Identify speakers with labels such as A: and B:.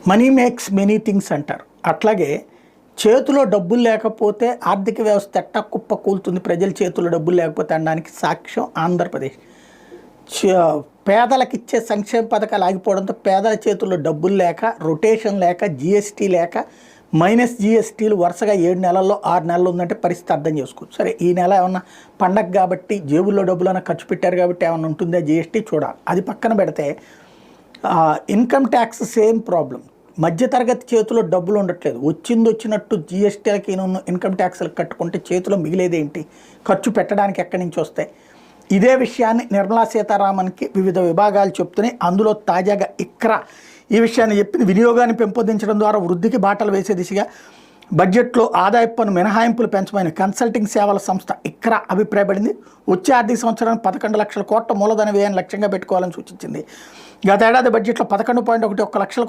A: Money makes many things అంటారు. అట్లాగే చేతిలో డబ్బులు లేకపోతే ఆర్థిక వ్యవస్థ ఎట్టా కుప్ప కూలుతుంది, ప్రజల చేతిలో డబ్బులు లేకపోతే అనడానికి సాక్ష్యం ఆంధ్రప్రదేశ్. పేదలకు ఇచ్చే సంక్షేమ పథకాలు ఆగిపోవడంతో పేదల చేతుల్లో డబ్బులు లేక, రొటేషన్ లేక, జిఎస్టీ లేక, మైనస్ జిఎస్టీలు వరుసగా 7 నెలల్లో 6 నెలలు ఉందంటే పరిస్థితి అర్థం చేసుకోవచ్చు. సరే, ఈ నెల ఏమన్నా పండగ కాబట్టి జేబుల్లో డబ్బులన్నా ఖర్చు పెట్టారు కాబట్టి ఏమన్నా ఉంటుందా జిఎస్టీ చూడాలి. అది పక్కన పెడితే ఇన్కమ్ ట్యాక్స్ సేమ్ ప్రాబ్లం. మధ్యతరగతి చేతిలో డబ్బులు ఉండట్లేదు. వచ్చినట్టు జిఎస్టీలకి ఇన్కమ్ ట్యాక్స్లకు కట్టుకుంటే చేతిలో మిగిలేదేంటి? ఖర్చు పెట్టడానికి ఎక్కడి నుంచి వస్తాయి? ఇదే విషయాన్ని నిర్మలా సీతారామన్కి వివిధ విభాగాలు చెప్తున్నాయి. అందులో తాజాగా ఇక్రా ఈ విషయాన్ని చెప్పింది. వినియోగాన్ని పెంపొందించడం ద్వారా వృద్ధికి బాటలు వేసే దిశగా బడ్జెట్లో ఆదాయపు పన్ను మినహాయింపులు పెంచమని కన్సల్టింగ్ సేవల సంస్థ ఇక్రా అభిప్రాయపడింది. వచ్చే ఆర్థిక సంవత్సరానికి 11 లక్షల కోట్ల మూలధన వ్యయాన్ని లక్ష్యంగా పెట్టుకోవాలని సూచించింది. గత ఏడాది బడ్జెట్లో 11.11 లక్షల